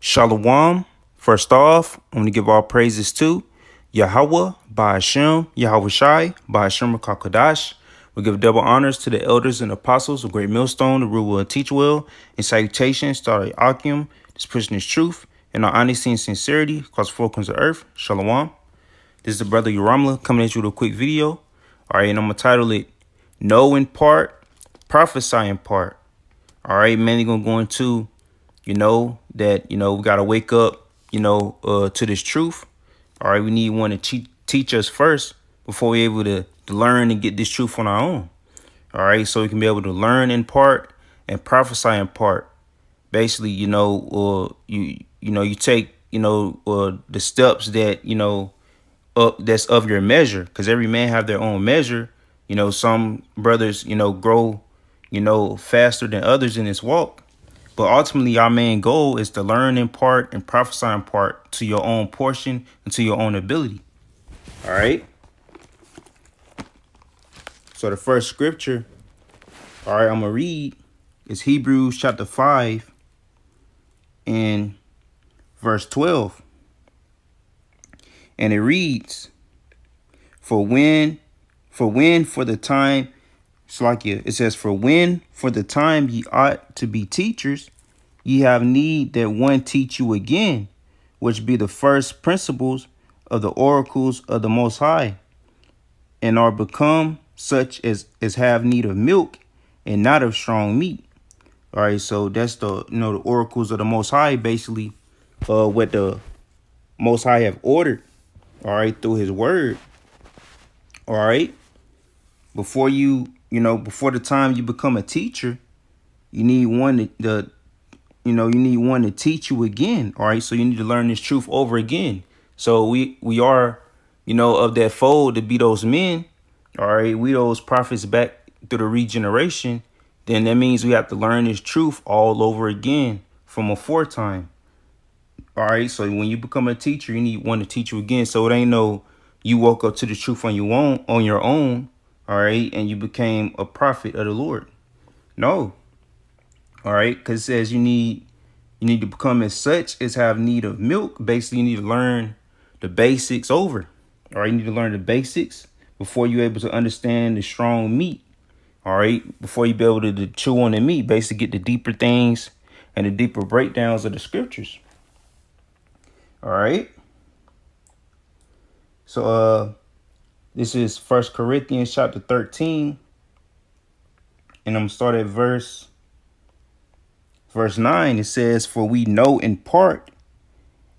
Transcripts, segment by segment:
Shalom. First off, I'm going to give all praises to Yahweh, Ba'ashem, Yahweh Shai, Ba'ashem Kakadash. We give double honors to the elders and apostles of Great Millstone, the rule and teach well, and salutations to our Akim, this pushing his truth, and our honesty and sincerity across the four corners of earth. Shalom. This is the brother Yoramla coming at you with a quick video. All right, and I'm going to title it, Know in Part, Prophesy in Part. All right, mainly going to go into that, we got to wake up, to this truth. All right. We need one to teach us first before we're able to learn and get this truth on our own. All right. So we can be able to learn in part and prophesy in part. Basically, you take, the steps that, that's of your measure, because every man have their own measure. Some brothers, grow, faster than others in this walk. But ultimately, our main goal is to learn in part and prophesy in part to your own portion and to your own ability. All right. So the first scripture, all right, I'm going to read is Hebrews chapter 5 and verse 12. And it reads, for the time, it says, for the time ye ought to be teachers, ye have need that one teach you again, which be the first principles of the oracles of the Most High, and are become such as have need of milk and not of strong meat. All right, so that's the oracles of the Most High, basically what the Most High have ordered, all right, through his word. All right, before the time you become a teacher, you need one to teach you again. All right. So you need to learn this truth over again. So we are, of that fold to be those men. All right. We those prophets back through the regeneration. Then that means we have to learn this truth all over again from aforetime. All right. So when you become a teacher, you need one to teach you again. So it ain't no you woke up to the truth on your own. All right. And you became a prophet of the Lord. No. All right. Because it says you need to become as such as have need of milk. Basically, you need to learn the basics over. All right. You need to learn the basics before you're able to understand the strong meat. All right. Before you be able to chew on the meat, basically get the deeper things and the deeper breakdowns of the scriptures. All right. So this is 1 Corinthians chapter 13. And I'm going to start at verse 9. It says, for we know in part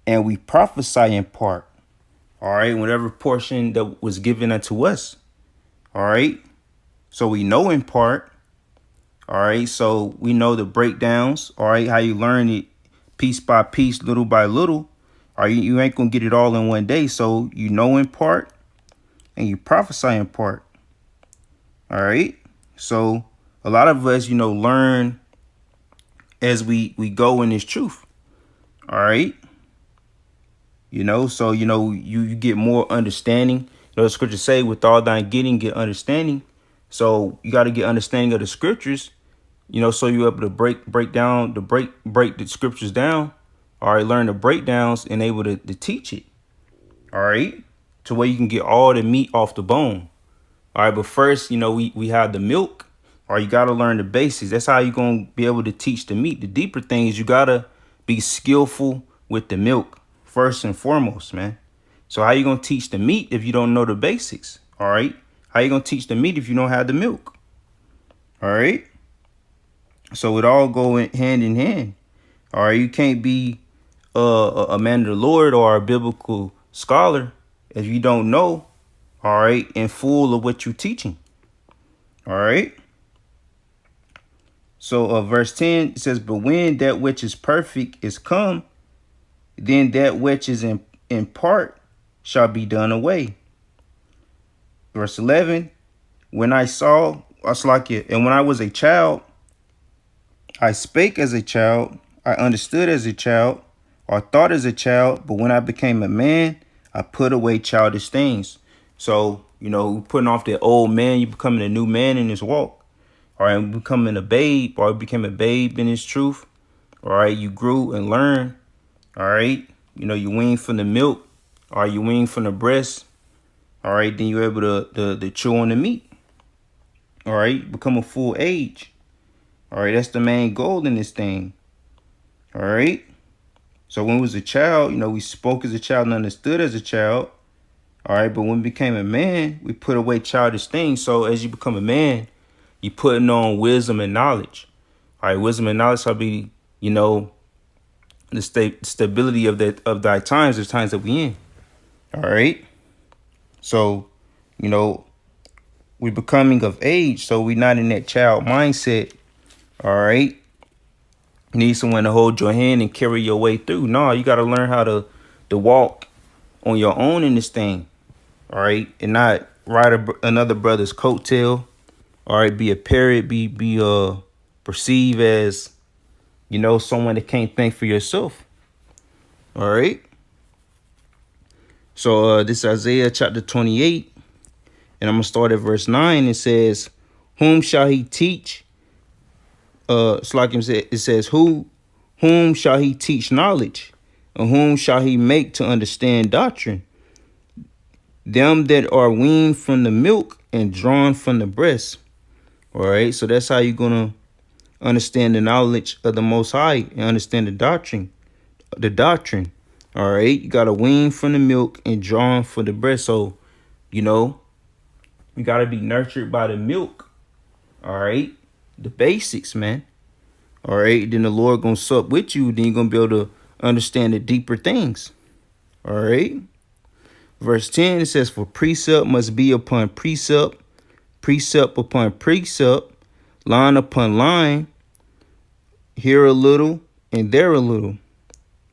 and we prophesy in part. All right. Whatever portion that was given unto us. All right. So we know in part. All right. So we know the breakdowns. All right. How you learn it piece by piece, little by little. All right. You ain't going to get it all in one day. So you know in part and you prophesy in part. All right. So a lot of us, learn as we go in this truth. All right. So, you get more understanding. The scriptures say with all thine getting, get understanding. So you got to get understanding of the scriptures, so you're able to break the scriptures down. All right. Learn the breakdowns and able to teach it. All right. To where you can get all the meat off the bone. All right. But first, we have the milk. Or you got to learn the basics. That's how you're going to be able to teach the meat. The deeper things, you got to be skillful with the milk first and foremost, man. So how you going to teach the meat if you don't know the basics? All right. How you going to teach the meat if you don't have the milk? All right. So it all go hand in hand. All right. You can't be a man of the Lord or a biblical scholar if you don't know. All right. And full of what you're teaching. All right. So verse 10 it says, but when that which is perfect is come, then that which is in part shall be done away. Verse 11, when I saw, and when I was a child, I spake as a child, I understood as a child, or thought as a child, but when I became a man, I put away childish things. So, putting off that old man, you becoming a new man in this walk. All right, becoming a babe, or became a babe in his truth. All right, you grew and learned. All right. You wean from the milk, or you wean from the breast. All right. Then you're able to chew on the meat. All right. Become a full age. All right. That's the main goal in this thing. All right. So when we was a child, we spoke as a child and understood as a child. All right. But when we became a man, we put away childish things. So as you become a man, you putting on wisdom and knowledge. All right. Wisdom and knowledge shall be, the stability of thy times, the times that we in. All right. So, we becoming of age. So we not in that child mindset. All right. You need someone to hold your hand and carry your way through. No, you got to learn how to walk on your own in this thing. All right. And not ride another brother's coattail. All right. Be a parrot. Be perceived as, someone that can't think for yourself. All right. So this is Isaiah chapter 28. And I'm going to start at verse 9. It says, whom shall he teach? It says, whom shall he teach knowledge? And whom shall he make to understand doctrine? Them that are weaned from the milk and drawn from the breast. All right. So that's how you're going to understand the knowledge of the Most High and understand the doctrine. All right. You got to wean from the milk and drawn from the breast. So, you got to be nurtured by the milk. All right. The basics, man. All right. Then the Lord going to sup with you. Then you're going to be able to understand the deeper things. All right. Verse 10, it says, for precept must be upon precept, precept upon precept, line upon line, here a little and there a little.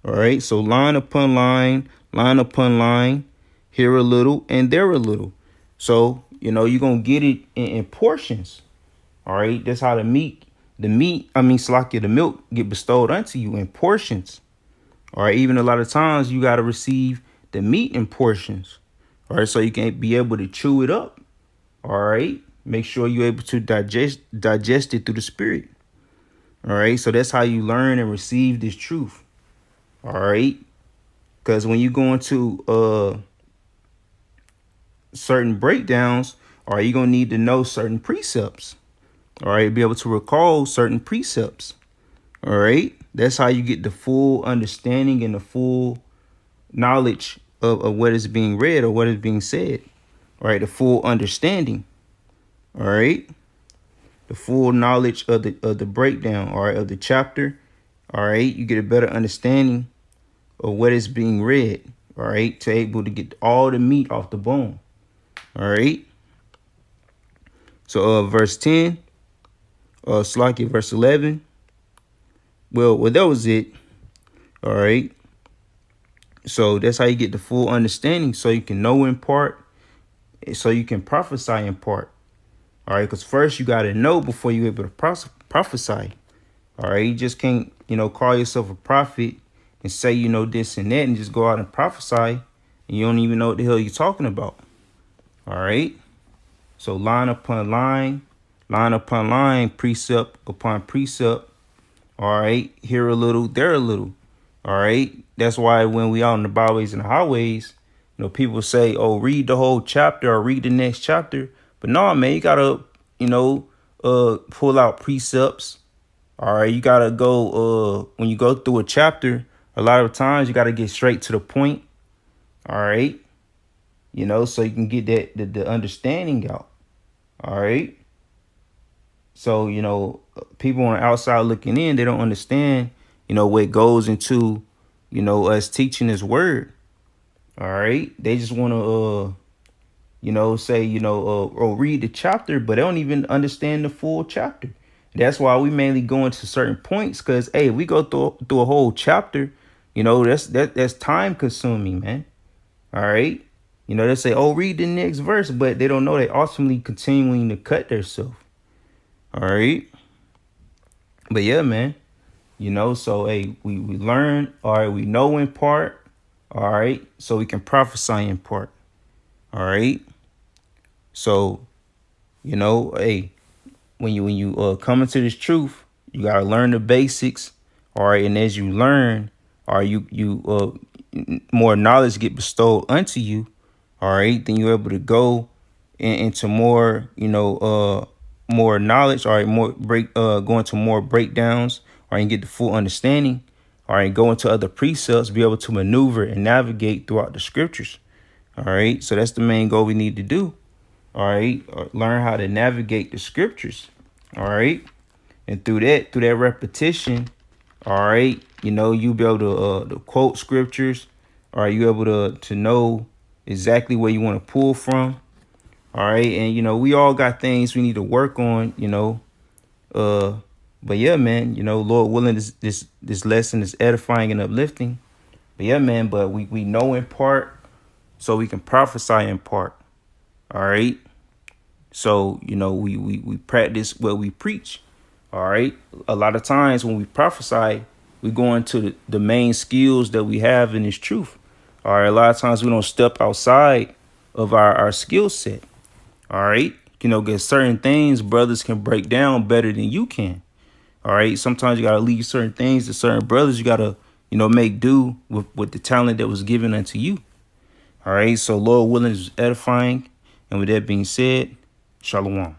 All right. So line upon line upon line, here a little and there a little. So, you're going to get it in portions. All right. That's how the milk get bestowed unto you in portions. All right. Even a lot of times you got to receive the meat in portions. All right. So you can be able to chew it up. All right. Make sure you're able to digest it through the spirit. All right. So that's how you learn and receive this truth. All right. Because when you go into certain breakdowns, all right, you're going to need to know certain precepts. All right. Be able to recall certain precepts. All right. That's how you get the full understanding and the full knowledge of what is being read or what is being said. All right. The full understanding. All right. The full knowledge of the breakdown, all right, of the chapter. All right. You get a better understanding of what is being read. All right. To able to get all the meat off the bone. All right. So verse 10, verse 11. Well, that was it. All right. So that's how you get the full understanding. So you can know in part. So you can prophesy in part. All right. Because first you got to know before you're able to prophesy. All right. You just can't, call yourself a prophet and say, this and that and just go out and prophesy. And you don't even know what the hell you're talking about. All right. So line upon line upon line, precept upon precept. All right. Here a little, there a little. All right. That's why when we out on the byways and the highways, people say, oh, read the whole chapter or read the next chapter. But no, man, you got to, pull out precepts. All right. You got to go when you go through a chapter, a lot of times you got to get straight to the point. All right. So you can get the understanding out. All right. So, people on the outside looking in, they don't understand, what goes into, us teaching his word. All right. They just want to, say, or read the chapter, but they don't even understand the full chapter. That's why we mainly go into certain points because, hey, we go through a whole chapter, that's time consuming, man. All right. They say, oh, read the next verse, but they don't know they ultimately continuing to cut themselves. All right. But yeah, man, so, hey, we learn. All right. We know in part. All right. So we can prophesy in part. All right. So, hey, when you come into this truth, you got to learn the basics. All right. And as you learn, or more knowledge get bestowed unto you, all right, then you're able to go into more, more knowledge, all right, go into more breakdowns, all right, and get the full understanding, all right, go into other precepts, be able to maneuver and navigate throughout the scriptures, all right. So that's the main goal we need to do, all right, learn how to navigate the scriptures, all right, and through that repetition, all right, you be able to quote scriptures, all right, you able to know exactly where you want to pull from, all right, and we all got things we need to work on, but yeah, man, Lord willing, this lesson is edifying and uplifting. But yeah, man, but we know in part, so we can prophesy in part. All right. So, we practice what we preach. All right. A lot of times when we prophesy, we go into the main skills that we have in this truth. All right. A lot of times we don't step outside of our skill set. All right. Get certain things brothers can break down better than you can. All right. Sometimes you got to leave certain things to certain brothers. You got to, make do with the talent that was given unto you. All right. So Lord willing is edifying. And with that being said, Shalom.